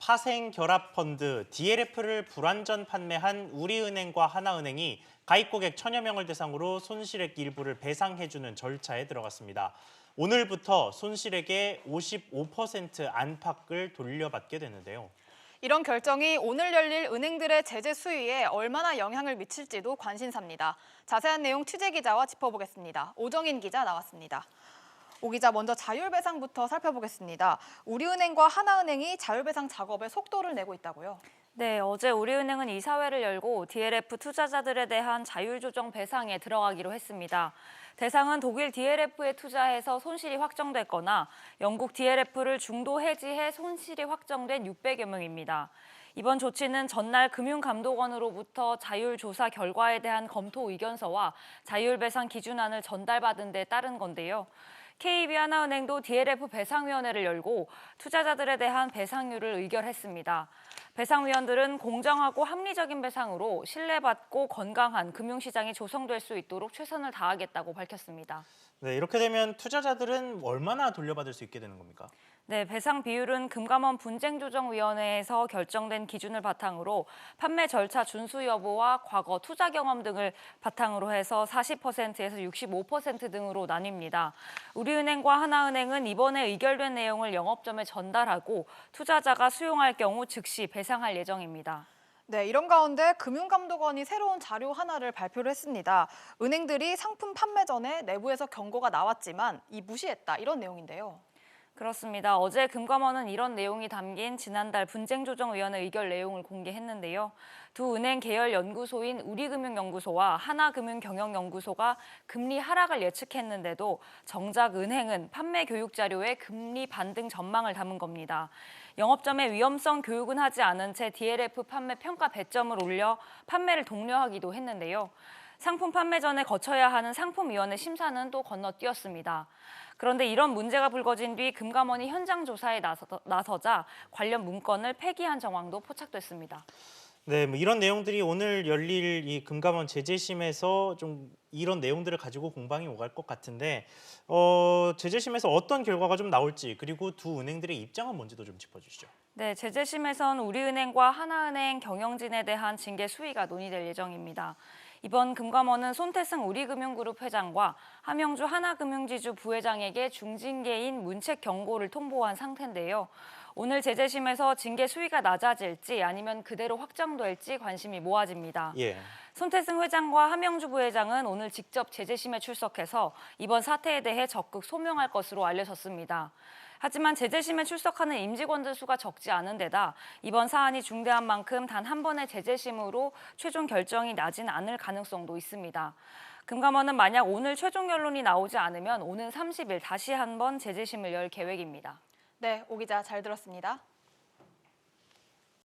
파생결합펀드 DLF를 불완전 판매한 우리은행과 하나은행이 가입고객 1,000여 명을 대상으로 손실액 일부를 배상해주는 절차에 들어갔습니다. 오늘부터 손실액의 55% 안팎을 돌려받게 되는데요. 이런 결정이 오늘 열릴 은행들의 제재 수위에 얼마나 영향을 미칠지도 관심사입니다. 자세한 내용 취재기자와 짚어보겠습니다. 오정인 기자 나왔습니다. 오 기자, 먼저 자율배상부터 살펴보겠습니다. 우리은행과 하나은행이 자율배상 작업에 속도를 내고 있다고요? 네, 어제 우리은행은 이사회를 열고 DLF 투자자들에 대한 자율조정 배상에 들어가기로 했습니다. 대상은 독일 DLF에 투자해서 손실이 확정됐거나 영국 DLF를 중도 해지해 손실이 확정된 600여 명입니다. 이번 조치는 전날 금융감독원으로부터 자율조사 결과에 대한 검토 의견서와 자율배상 기준안을 전달받은 데 따른 건데요. KB하나은행도 DLF 배상위원회를 열고 투자자들에 대한 배상률을 의결했습니다. 배상위원들은 공정하고 합리적인 배상으로 신뢰받고 건강한 금융시장이 조성될 수 있도록 최선을 다하겠다고 밝혔습니다. 네, 이렇게 되면 투자자들은 얼마나 돌려받을 수 있게 되는 겁니까? 네, 배상 비율은 금감원 분쟁조정위원회에서 결정된 기준을 바탕으로 판매 절차 준수 여부와 과거 투자 경험 등을 바탕으로 해서 40%에서 65% 등으로 나뉩니다. 우리은행과 하나은행은 이번에 의결된 내용을 영업점에 전달하고 투자자가 수용할 경우 즉시 배상할 예정입니다. 네, 이런 가운데 금융감독원이 새로운 자료 하나를 발표를 했습니다. 은행들이 상품 판매 전에 내부에서 경고가 나왔지만 무시했다, 이런 내용인데요. 그렇습니다. 어제 금감원은 이런 내용이 담긴 지난달 분쟁조정위원회 의결 내용을 공개했는데요. 두 은행 계열 연구소인 우리금융연구소와 하나금융경영연구소가 금리 하락을 예측했는데도 정작 은행은 판매 교육 자료에 금리 반등 전망을 담은 겁니다. 영업점의 위험성 교육은 하지 않은 채 DLF 판매 평가 배점을 올려 판매를 독려하기도 했는데요. 상품 판매 전에 거쳐야 하는 상품위원회 심사는 또 건너뛰었습니다. 그런데 이런 문제가 불거진 뒤 금감원이 현장 조사에 나서자 관련 문건을 폐기한 정황도 포착됐습니다. 네, 이런 내용들이 오늘 열릴 이 금감원 제재심에서 좀 이런 내용들을 가지고 공방이 오갈 것 같은데 제재심에서 어떤 결과가 좀 나올지 그리고 두 은행들의 입장은 뭔지도 좀 짚어주시죠. 네, 제재심에선 우리은행과 하나은행 경영진에 대한 징계 수위가 논의될 예정입니다. 이번 금감원은 손태승 우리금융그룹 회장과 함영주 하나금융지주 부회장에게 중징계인 문책 경고를 통보한 상태인데요. 오늘 제재심에서 징계 수위가 낮아질지 아니면 그대로 확정될지 관심이 모아집니다. 예. 손태승 회장과 함영주 부회장은 오늘 직접 제재심에 출석해서 이번 사태에 대해 적극 소명할 것으로 알려졌습니다. 하지만 제재심에 출석하는 임직원들 수가 적지 않은 데다 이번 사안이 중대한 만큼 단 한 번의 제재심으로 최종 결정이 나진 않을 가능성도 있습니다. 금감원은 만약 오늘 최종 결론이 나오지 않으면 오는 30일 다시 한 번 제재심을 열 계획입니다. 네, 오 기자 잘 들었습니다.